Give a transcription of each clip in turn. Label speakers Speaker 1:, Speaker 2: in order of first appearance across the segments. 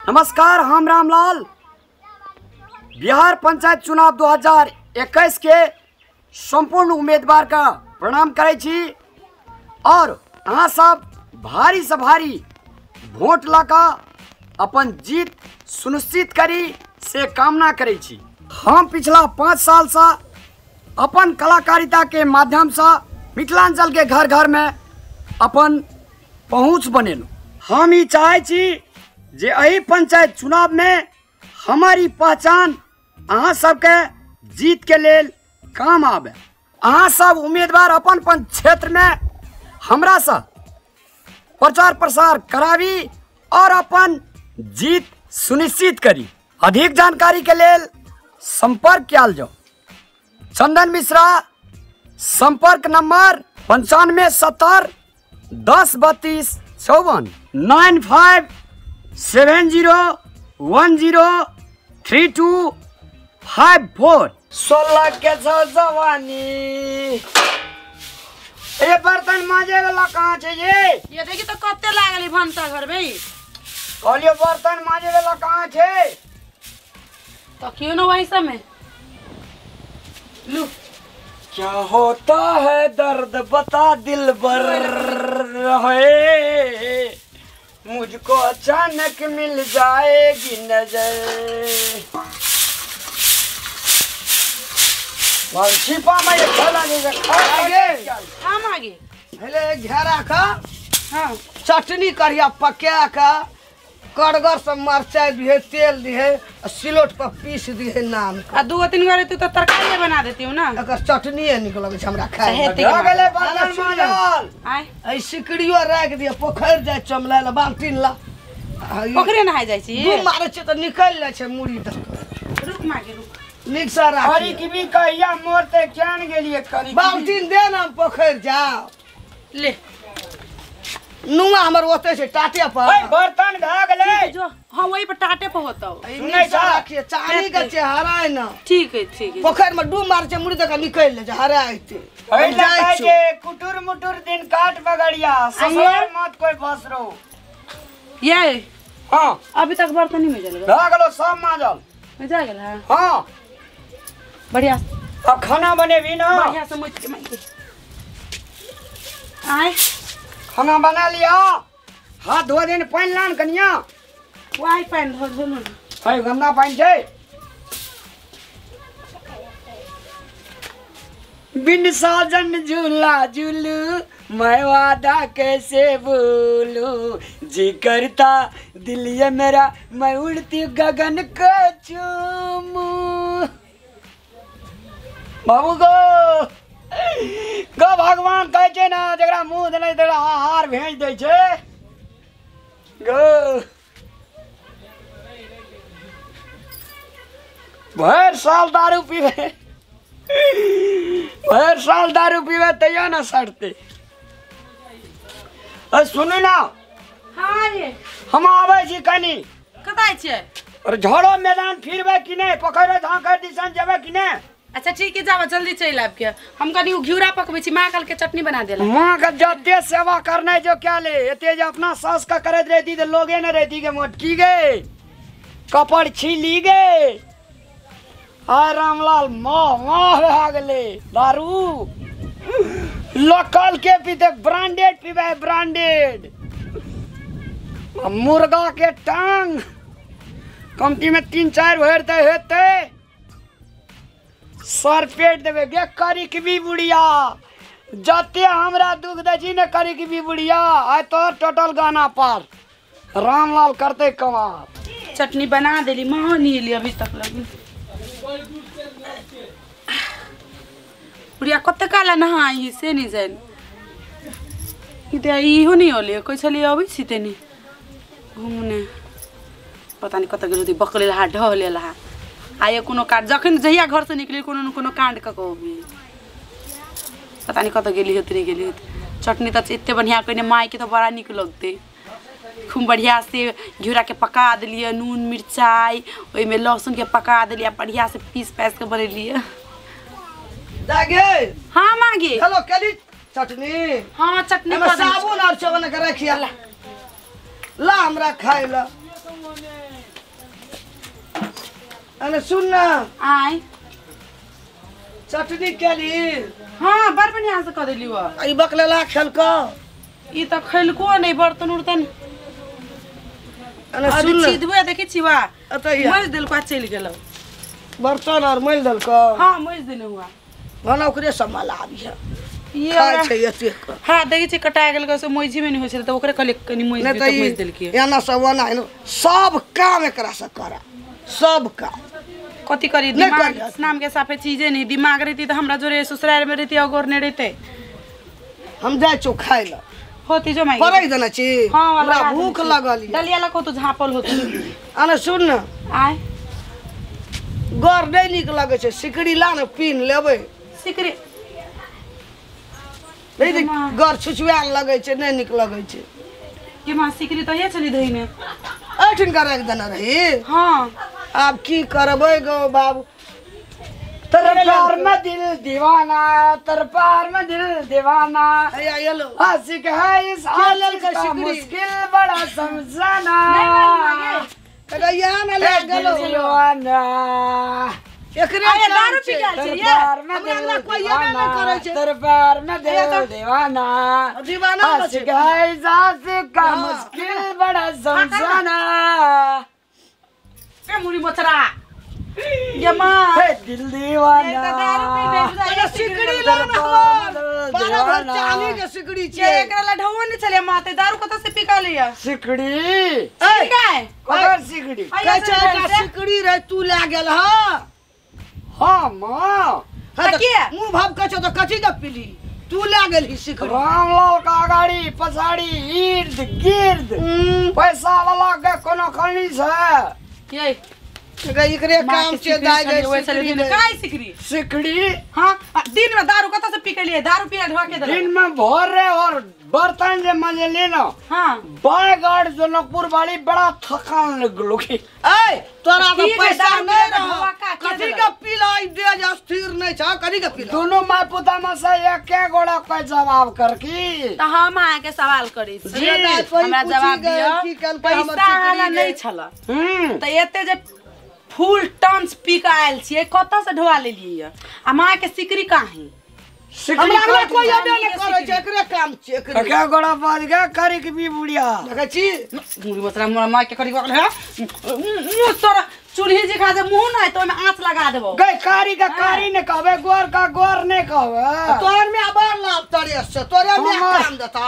Speaker 1: नमस्कार, हम रामलाल बिहार पंचायत चुनाव 2021 के संपूर्ण उम्मीदवार का प्रणाम करे छी और अहाँ सब भारी से भारी वोट लगा अपन जीत सुनिश्चित करी से कामना करे छी। हम पिछला 5 साल से अपन कलाकारिता के माध्यम से मिथिलांचल के घर घर में अपन पहुँच बनेलू। हम ही चाहे छी जे अही पंचायत चुनाव में हमारी पहचान अहाँ सबके जीत के लेल काम आवे। अहाँ सब उम्मीदवार अपन अपन क्षेत्र में हमरा से प्रचार प्रसार करावी और अपन जीत सुनिश्चित करी। अधिक जानकारी के लेल संपर्क किया जाओ। चंदन मिश्रा, संपर्क नंबर 9570 10 32 54 9570103254। 16 के जवानी ये बर्तन माजे वाला कहाँ है ये
Speaker 2: देखी तो कत्ते लागली भंसा घर में
Speaker 1: कहलियो बर्तन माजे वाला कहाँ है
Speaker 2: तो क्यों ना वही समय लू।
Speaker 1: क्या होता है दर्द बता दिल बर है, मुझको अचानक मिल जाएगी नजर। छिपा में ये खा आगे
Speaker 2: हम आगे
Speaker 3: पहले घेरा का
Speaker 2: हाँ
Speaker 3: चटनी करिया पका का कड़गर से मरचाई दिए, तेल दिए, सिलोट पर पीस दिए नाम का।
Speaker 2: 2-3 बार तू तो तरकारी बना देती हूँ ना।
Speaker 3: अगर चटनी है निकल हमरा खाए
Speaker 2: सहेते
Speaker 1: हो गेले बर्तन माजल।
Speaker 2: आय
Speaker 3: ऐ सिकड़ियो राख दिए, पोखर जाय चमला ला बाल्टीन ला
Speaker 2: पोखरे नहाय जाइ छी।
Speaker 3: दू मारे छ त निकल जाय छ मुड़ी तक।
Speaker 2: रुक मागे रुक
Speaker 3: निक सा राख
Speaker 1: हरी की भी कहिया मोरते क्यान गेलिए करी
Speaker 3: बाल्टीन दे ना पोखर जाओ
Speaker 2: ले
Speaker 3: नुआ हमर ओते से टाटे पर
Speaker 1: ओए बर्तन भ गेले
Speaker 2: जो हाँ वही पर टाटे पर होता हो।
Speaker 3: नहीं सा राखिए चांदी का चेहरा है ना।
Speaker 2: ठीक है
Speaker 3: पोखर में डूब मार छ मुड़ी तक निकल ले हरा आते
Speaker 1: पहले कह के कुटुर मुटुर दिन काट बगड़िया ससुर मत कोई बसरो।
Speaker 2: ये
Speaker 1: हां
Speaker 2: अभी तक बर्तन नहीं में जलेगा
Speaker 1: भ गेलो सब माजल
Speaker 2: में जा गेल है।
Speaker 1: हां
Speaker 2: बढ़िया
Speaker 1: अब खाना बनेबी ना।
Speaker 2: बढ़िया से मुझ के मांगे आय
Speaker 1: खाना बना लिया। हाथ धो दिन पानी लान कनिया
Speaker 2: वाई पैन धो धो ना
Speaker 1: है गंदा पानी छे। बिन साजन झूला झूलू मैं वादा कैसे बोलू, जी करता दिल ये मेरा मैं उड़ती गगन को चूमू। बाबू गो भगवान कहे छे ना जरा मुंह देने तेरा हार भेज दे छे गो। भर साल दारू पीवे तैयो ना सड़ते। सुनू ना
Speaker 2: हाँ ये
Speaker 1: हम आवे छी कनी
Speaker 2: कताई छे
Speaker 1: और झोड़ो मैदान फिरबे कि नहीं, पोखरो झांकर दिसन जेबे कि नहीं।
Speaker 2: अच्छा ठीक है जाओ जल्दी चल आब के हम कनी घिउरा पकबे छी मां कल के चटनी बना देला।
Speaker 1: मां का जते सेवा करने जो क्या ले एते जो अपना सास का करत रहती तो लोगे न रहती के मोटकी गे कपड़ छीली गे। हाय रामलाल माह आ गेले दारू लोकल के पीते ब्रांडेड पीबे ब्रांडेड। मुर्गा के टांग कमती में 3-4 भरते हेते सर पेट देवे गे करी की भी बुढ़िया जते हमरा दुख दजी ने करी की भी बुढ़िया आय तो टोटल गाना पार रामलाल करते कमाल।
Speaker 2: चटनी बना देली मां नहीं ली अभी तक लगी बुढ़िया कते काला नहाई से नहीं जान इते इहो नहीं होले कोई छली अभी सीते नहीं घूमने पता नहीं कत गेल बकले ला ढहले ला आये कोनो काट जखन जहिया घर से निकले कोनो न कोनो कांड का कहबी पता नहीं कत गेली होत नहीं गेली होत। चटनी तो इतने बढ़िया कने माई के तो बड़ा निक लगते खूब बढ़िया से घिउरा के पका दिलिए नून मिर्चाई ओई में लहसुन के पका दिलिए बढ़िया से पीस पैस के बनेलिए।
Speaker 3: दागे
Speaker 2: हाँ मांगे
Speaker 3: हेलो कली चटनी
Speaker 2: हाँ चटनी
Speaker 3: साबुन और चवन के रखिया ला हमरा खाए ला अरे सुन ना
Speaker 2: आय
Speaker 3: चटनी के ली
Speaker 2: हाँ बार बढ़िया से कर देली वो
Speaker 3: ई बकलेला खेल का
Speaker 2: ई तो खैलको नहीं बर्तन उर्तन
Speaker 3: अरे
Speaker 2: अभी
Speaker 3: सुन ना
Speaker 2: छिदबे देखी छिवा
Speaker 3: अतैया
Speaker 2: मज दिल को चल गेलो
Speaker 3: बर्तन और मैल दल का
Speaker 2: हाँ मज दिल हुआ
Speaker 3: बना ओकरे संभाला अभी है
Speaker 2: ये
Speaker 3: खाए छै एते का
Speaker 2: हाँ देखी छी कटा गेल का सो मोइजी में नहीं होय छल त ओकरे कले कनी मोइज
Speaker 3: नहीं
Speaker 2: भी
Speaker 3: तो
Speaker 2: तो मोइज दिल के
Speaker 3: एना सब ना सब काम एकरा से करा सब काम
Speaker 2: कथी करी
Speaker 3: नहीं
Speaker 2: दिमाग
Speaker 3: करी।
Speaker 2: नाम के साफे चीजें नहीं दिमाग रहती तो हमरा जोरे ससुराल में रहती अगोर नहीं रहते
Speaker 3: हम जाय छौ खाय ला
Speaker 2: होती जो माई
Speaker 3: परै देना छी
Speaker 2: हाँ वाला
Speaker 3: हमरा भूख लगल है
Speaker 2: दलिया ला को तो झापल होती
Speaker 3: अरे सुन ना
Speaker 2: आय
Speaker 3: गर नहीं निक लगे छै सिकड़ी ला न पीन लेबै
Speaker 2: सिकरी
Speaker 3: नहीं देख गर छुछुआल लगे छै नहीं निक लगे छै
Speaker 2: के मां सिकरी तो ये चली धइने
Speaker 3: ऐठन कर रख देना रही
Speaker 2: हाँ
Speaker 3: अब की करबै गो बाबू
Speaker 1: तेरे प्यार में दिल दीवाना, तेरे प्यार में दिल दीवाना,
Speaker 3: अया येलो
Speaker 1: आशिक है इस आशिक
Speaker 3: का
Speaker 1: का
Speaker 3: सिकड़ी।
Speaker 1: मुश्किल बड़ा समझाना,
Speaker 3: कगैया न ले
Speaker 1: दिल
Speaker 3: गेलो
Speaker 1: दीवाना,
Speaker 3: एकरे
Speaker 2: अरे
Speaker 3: काम
Speaker 2: दारू पी
Speaker 3: छै।
Speaker 2: गेल
Speaker 1: तेरे
Speaker 2: छै
Speaker 1: प्यार में
Speaker 3: हमरा
Speaker 1: दिल
Speaker 3: अंगना कोई ये नहीं
Speaker 1: दीवाना,
Speaker 3: करे छै।
Speaker 1: तेरे प्यार में
Speaker 3: अरे
Speaker 1: दिल
Speaker 3: तो-
Speaker 1: दीवाना,
Speaker 3: दीवाना का
Speaker 1: आशिक
Speaker 3: छै।
Speaker 1: है इस आशिक का
Speaker 3: हाँ।
Speaker 1: मुश्किल बड़ा समझाना,
Speaker 2: ए मुरी मोचरा ये मां
Speaker 1: हे दिल दीवाना,
Speaker 2: ये तो दारू पी गई,
Speaker 3: अरे सिकड़ी ला न बारह भर चाली के सिकड़ी
Speaker 2: ये
Speaker 3: छै
Speaker 2: एकरा ला ढौवा नहीं चले माते दारू कत से पी का लिया
Speaker 1: सिकड़ी
Speaker 2: ठीक है
Speaker 1: ककर सिकड़ी
Speaker 3: कह का सिकड़ी रे तू ले गेल ह
Speaker 1: हाँ माँ
Speaker 2: के?
Speaker 3: मुंह भाव कह तो कथी के पीली तू ले गेल ही सिकड़ी
Speaker 1: रामलाल का अगाड़ी पछाड़ी इर्द गिर्द पैसा वाला के कोनो खनिज है
Speaker 2: ये
Speaker 3: एकरे काम छै दाई गई सिकड़ी रे।
Speaker 2: काय सिकरी
Speaker 1: सिकड़ी
Speaker 2: हां दिन में दारू कत से पी के लिए दारू पिया ढवा के दे
Speaker 1: दिन में भोर रे और बर्तन जे मजे लेना
Speaker 2: हां
Speaker 1: बायगढ़ जनकपुर वाली बड़ा थकान लगलो की
Speaker 3: ए तोरा तो
Speaker 2: ठीक है,
Speaker 3: पैसा
Speaker 2: दारू
Speaker 3: नहीं
Speaker 2: पिया ढवा
Speaker 3: रह
Speaker 2: का के
Speaker 3: कथी
Speaker 2: देलक?
Speaker 3: के पीलाई दे जा स्थिर नहीं छ कथी के पीला
Speaker 1: दोनों माँ पुता में से एक के गोड़ा कोई जवाब कर की
Speaker 2: तो हम आए के सवाल करी छी
Speaker 3: जी,
Speaker 2: हमरा जवाब
Speaker 3: पूछी गए
Speaker 2: दियो
Speaker 3: कि कल के हमर
Speaker 2: पैसा
Speaker 3: सिकड़ी
Speaker 2: वाला
Speaker 3: रे।
Speaker 2: नहीं छला तो एते जे फुल टन्स पी के आयल छिए कत से ढवा लेलिए आ मां के सिकरी काहे
Speaker 1: सिकड़ी
Speaker 3: हमरा में कोई
Speaker 2: जानी
Speaker 3: अबे नहीं
Speaker 2: के
Speaker 3: करे
Speaker 2: सिकड़ी।
Speaker 3: छै एकरे काम छै एकरे
Speaker 1: के गोड़ा बाज गया करी की भी बुढ़िया
Speaker 3: देखै छी
Speaker 2: मुरी मतरा मोरा मां के करी है मुंह तोरा चूल्ही जी खा दे मुंह ना तो में आंच लगा देबो
Speaker 1: गई कारी का कारी ने कहबे गोर का गोर ने कहबे
Speaker 3: तोर में आबार लाभ तड़े से तोरे में
Speaker 1: हमर-
Speaker 3: काम देता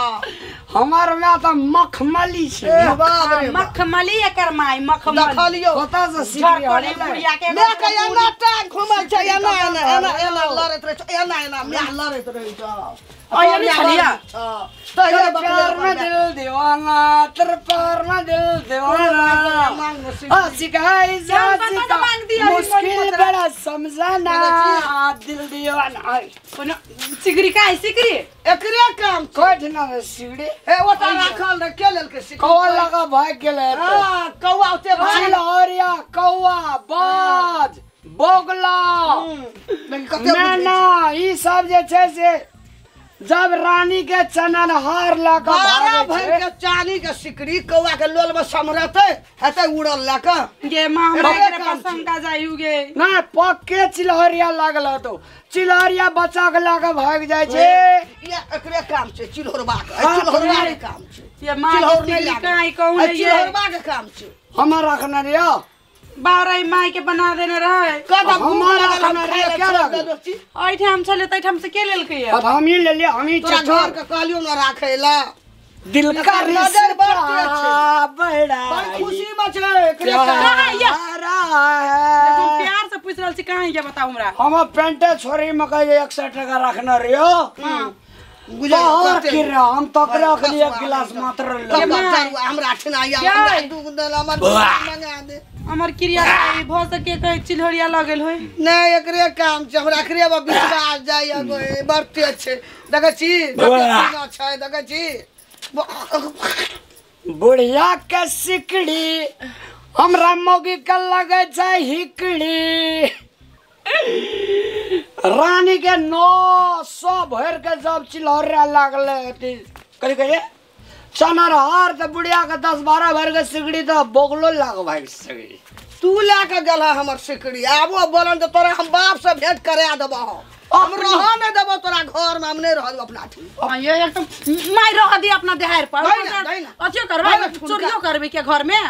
Speaker 1: हमार में तो मखमली छे
Speaker 3: ए बाप रे बाप।
Speaker 2: मखमली एकर माई मखमली
Speaker 3: देखलियो
Speaker 1: पता से सिकड़ी
Speaker 2: झड़कड़ी
Speaker 1: हले
Speaker 2: बुढ़िया के
Speaker 3: मैं कह एना टांग घुमै छै एना एना एना एना लड़ैत रहे छै एना एना मैं लड़ैत रहे छ
Speaker 2: अय नहीं छलिया
Speaker 3: तोरे
Speaker 1: तेरे
Speaker 3: बकले
Speaker 1: प्यार में दिल दीवाना, तेरे प्यार में दिल दीवाना, आशिक है इस
Speaker 2: क्या
Speaker 1: आशिक
Speaker 2: पता
Speaker 1: का
Speaker 2: मांग दिया अभी
Speaker 1: मुश्किल
Speaker 2: मोरी पुत्रा।
Speaker 1: बड़ा समझाना, दिल दीवाना
Speaker 2: कोनो सिकरी का है सिकरी
Speaker 3: एकरे काम छै
Speaker 1: कोठ ना रे सिकड़ी
Speaker 3: ए ओटा राखल रे के लेल के सिकड़ी
Speaker 1: कौवा लगा भाग गेले
Speaker 3: हां कौवा ओते भाई
Speaker 1: चिलहरिया कौवा बाज बोगला मैना ई सब जे छै से जब रानी के चनन हार लगा
Speaker 3: बारह भर के चाली के सिकड़ी कौवा के लोल में समरते हेते उड़ल लक
Speaker 2: ये मां
Speaker 3: अरे
Speaker 2: हमरा
Speaker 3: काम
Speaker 2: पसंद का जायुगे
Speaker 1: ना पक्के चिलहरिया लागल तो चिलहरिया बच्चा के लाके भाग जाय छे
Speaker 3: ये एकरे काम छै चिल्हरबा के
Speaker 1: हाँ,
Speaker 3: चिल्हरबा के काम छै
Speaker 2: ये मां
Speaker 3: चिल्हर
Speaker 2: के
Speaker 3: नहीं
Speaker 2: सिकरी
Speaker 3: लागे।
Speaker 2: काई कहू
Speaker 3: आ
Speaker 2: ये
Speaker 3: चिल्हरबा के काम छै
Speaker 1: हमार रखना रिया
Speaker 2: बारह माई के बना देने रहे
Speaker 3: कदा
Speaker 1: हमारा खाना रे, क्या लगे?
Speaker 2: ओइ ठाम छले तै ठाम से के लेल के
Speaker 1: अब हम ही ले लिया हम ही
Speaker 3: तोरा घर के कहलियो न राखे ला
Speaker 1: दिल का
Speaker 3: नजर नजर बड़
Speaker 1: रिश्ता बड़ा
Speaker 3: बड़ खुशी में छै एकरे काम
Speaker 2: कहाँ ये?
Speaker 1: प्यारा
Speaker 2: तुम
Speaker 1: है
Speaker 2: प्यार से पूछ रहल छी कहां ये बताओ हमरा
Speaker 1: हम पेंटे छोरी में कहे 61 टका रखना रियो
Speaker 3: गुजर
Speaker 1: और
Speaker 3: करते
Speaker 1: किरा हम तकरा के लिए एक गिलास मात्र ले
Speaker 3: तब हमरा ठिना या
Speaker 2: क्या
Speaker 3: हमरा
Speaker 2: है?
Speaker 3: दूध दे हमर मंगा दे
Speaker 2: हमर क्रिया भ सके कहीं चिल्हरिया लगल होय
Speaker 3: नहीं एकरे काम छै हमरा एकरे में विश्वास जाय गए बढ़ते छै देखै छी देखै छै देखै छी
Speaker 1: बुढ़िया के सिकड़ी हमरा मौगी के लगे छै हिकड़ी रानी के 900 भर के जब चिल्हरिया लागल कही कहिए चनर हार तो बुढ़िया के 10-12 भर के सिकड़ी तो बोगलो लाग भाई सिकड़ी
Speaker 3: तू लेके गला हमर सिकड़ी आबो बोलन तो तोरा हम बाप से भेंट करा देबो हम रह नहीं देबो तोरा घर में हम नहीं रहब अपना ठीक
Speaker 2: ये एक तो मार रह दी अपना देहार पर
Speaker 3: नहीं ना
Speaker 2: अच्छे करबे चोरियो करबे के घर में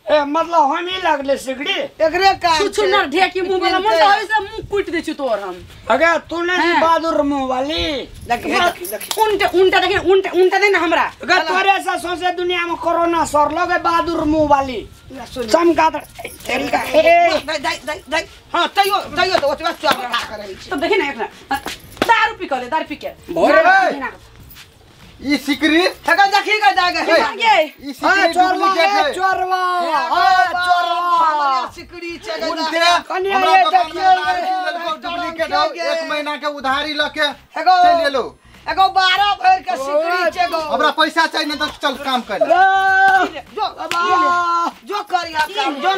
Speaker 1: ए मतलब हम ही लगले सिकड़ी
Speaker 3: एकरे काम
Speaker 2: छुछुनर ढेकी मुंह वाला मन तो ऐसे मुंह कुट दे छु तोर हम
Speaker 1: अगे तूने बहादुर मुंह वाली
Speaker 2: उल्टा उल्टा देखे उल्टा उल्टा दे ना हमरा
Speaker 1: अगे तोरे से सोचे दुनिया में कोरोना सर लोगे बहादुर मुंह वाली चमका तेरी का
Speaker 3: दे हां तइयो तो ओतबा चोरा करे
Speaker 2: तो देखे ना एकरा दारू पी के दारू पी के
Speaker 4: भोरे ई सिकरी
Speaker 3: ठगा देखी के जागे
Speaker 4: ई सिकरी डुप्लीकेट
Speaker 1: चोरवा
Speaker 3: चोरवा सिकड़ी चगा
Speaker 4: उनके
Speaker 1: कन्या
Speaker 4: हमरा
Speaker 1: ये
Speaker 4: दुकान
Speaker 1: देखियो
Speaker 4: में डुप्लीकेट हो 1 महीना के उधारी लेके
Speaker 3: एगो
Speaker 4: चल लो
Speaker 3: एगो 12 भर के सिकड़ी चगो
Speaker 4: हमरा पैसा चाहिए तो चल काम कर
Speaker 3: जो करिया काम जो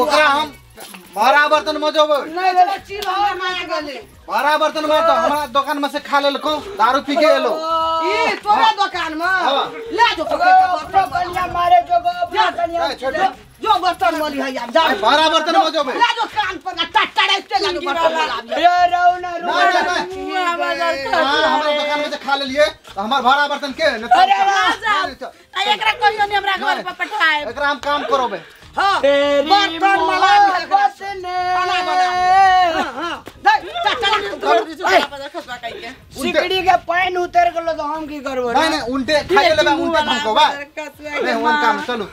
Speaker 4: ओकरा हम भाड़ा बर्तन में जब
Speaker 3: नहीं रे चिल हो माया गले
Speaker 4: भाड़ा बर्तन में तो हमरा दुकान में से खा लेलको दारू पी के एलो
Speaker 3: ई तोरा दुकान में ले जो
Speaker 1: कन्या मारे जो
Speaker 3: जो बर्तन मोली है यार जा
Speaker 4: भाड़ा बर्तन में जब
Speaker 3: ले जो कान पर टटड़ते लगे बर्तन
Speaker 1: रे रौना
Speaker 4: हमरा दुकान में से खा लेलिए तो हमार भाड़ा बर्तन के
Speaker 2: एकरा कहियो नहीं हमरा घर पर पठाए
Speaker 4: एकरा हम काम करोबे
Speaker 3: हां
Speaker 1: तेरी
Speaker 3: बर्तन मला
Speaker 1: बसने
Speaker 3: खाना बना हां
Speaker 1: सिकड़ी के पानी उतर गेलो तो हम की करबो
Speaker 4: नहीं नहीं उल्टे खा लेबे उल्टे हमको बा नहीं वन काम चलो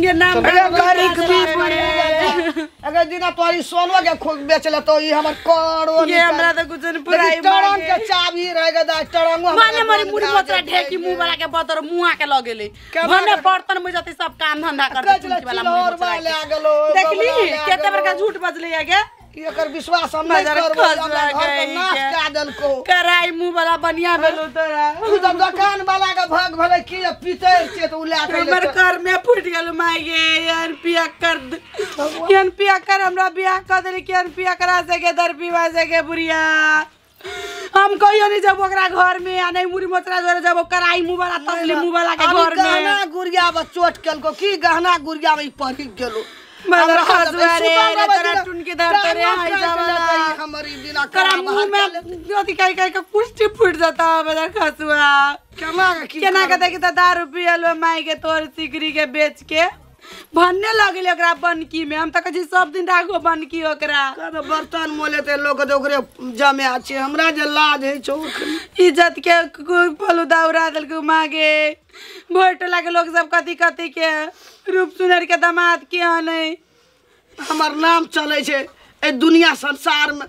Speaker 2: ये नाम
Speaker 1: गरीब भी
Speaker 3: अगर दिना तोरी सोनवा के खूब बेचले तो ई हमर करोड़
Speaker 2: ये हमरा तो कुछ नहीं पुराई
Speaker 3: टरंग के चाबी रहेगा दा टरंग
Speaker 2: माने मरी मुड़ी मोतरा ढेकी मुंह वाला के बतर मुंह के लगेले भने बर्तन में जति सब काम धंधा करते चुनकी वाला मुंह
Speaker 3: वाले आ गेलो
Speaker 2: देखली केते बड़का झूठ बजले आगे
Speaker 3: एकर विश्वास हम नहीं करबो हमरा घर के नाश का देल को
Speaker 2: कराई मुंह वाला बनिया भेलो तोरा
Speaker 3: तू तो दुकान वाला के भाग भले की पीते छे तो उला के
Speaker 2: हमर घर में फुट गेल माई गे यार पिया कर हमरा बियाह कर देली केन पिया करा से के दर पीवा से के बुढ़िया हम कहियो नहीं जब ओकरा घर में आ नहीं मुड़ी मोतरा जोरे जब कराई मुंह वाला तसली मुंह वाला के घर में
Speaker 3: गहना गुड़िया में चोट केल को की गहना गुड़िया में पड़ी गेलो
Speaker 2: मदर खजुआरे रे तोरा टुन के धर तोरे हाय जावला
Speaker 3: हमारी बिना
Speaker 2: करा मुंह में ज्योति काई काई का कुष्टी फूट जाता मदर खजुआ केना के देखि त दारू पियलो माई के तोर सिकरी के बेच के भन्ने लगले ओकरा बनकी में हम त कहि सब दिन राखो बनकी ओकरा
Speaker 3: कर बर्तन मोले ते लोग तो ओकरे जमे आछे हमरा जे लाज है चौक
Speaker 2: इज्जत के फलूदा उड़ा दिल के मागे भोट लागे लोग सब कथी कथी के रूप सुनर के दामाद के नहीं
Speaker 3: हमर नाम चले छे ए दुनिया संसार में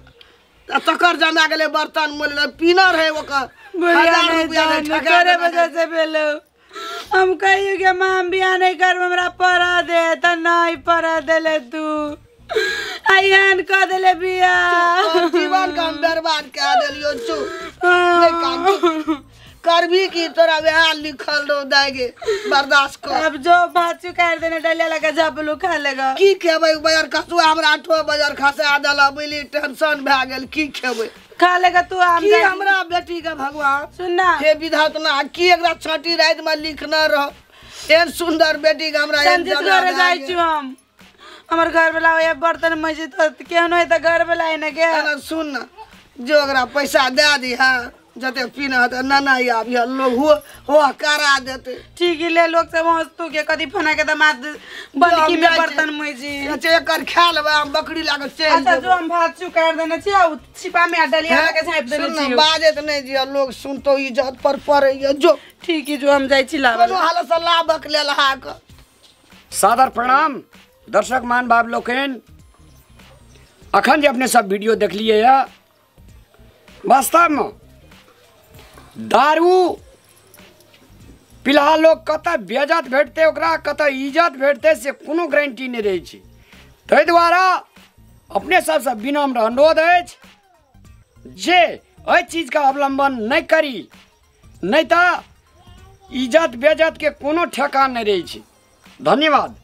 Speaker 3: तकर जमा गेले बर्तन मोले पीनर है ओकर
Speaker 2: बुढ़िया नहीं जान करे वजह से भेलो हम कहियो के मां बियाह नहीं कर हमरा परा दे त नहीं परा देले तू आयान क देले बिया
Speaker 3: जीवन का बर्बाद कर देलियो चु नहीं काम करबी की तोरा वहां लिखल रो दागे बर्दाश्त कर
Speaker 2: अब जो बात चुकार देने डलिया लगा जबलू खा लेगा
Speaker 3: की खेबै बाजार खसु हमरा 8 बाजार खसा देला बिली टेंशन भ गेल की खेबै
Speaker 2: खा लेगा तू आम
Speaker 3: की हमरा बेटी के भगवान
Speaker 2: सुनना
Speaker 3: हे विधातना की एकरा छठी रात में लिखना रह एन सुंदर बेटी के हमरा एक
Speaker 2: संजित करे जाई छु हम हमर घर वाला ये बर्तन मस्जिद केहन होय त घर वाला है न के
Speaker 3: सुन न जो एकरा पैसा दे दी हां जते पीना त नाना आबी लोग हो करा देते
Speaker 2: ठीक ले लोग सब हंसतू के कदी फना के दामाद बनकी में बर्तन मस्जिद
Speaker 3: अच्छा एकर खा लेबे हम बकरी लागे चल
Speaker 2: अच्छा जो हम भात चुकार देने छी आ छिपा में डलिया लगा के झाप देने छी
Speaker 3: बाजे त नहीं जी लोग सुनतो इज्जत पर पड़े जो
Speaker 2: ठीक है जो हम जाई छी लावा
Speaker 3: कोनो हाल से लाबक ले लहा क
Speaker 1: सादर प्रणाम दर्शक मान बाब लोकेन अखन जे अपने सब वीडियो देख लिए है वास्तव में दारू पिला लोग कत बेजत भेटते ओकरा कत इज्जत भेटते से कोनो गारंटी नहीं रहे छै ताहि द्वारा अपने सबसे विनम्र अनुरोध अछि जे एहि चीज का अवलंबन नहीं करी नहीं तो इज्जत बेजत के कोनो ठेकान नहीं रहे छै धन्यवाद।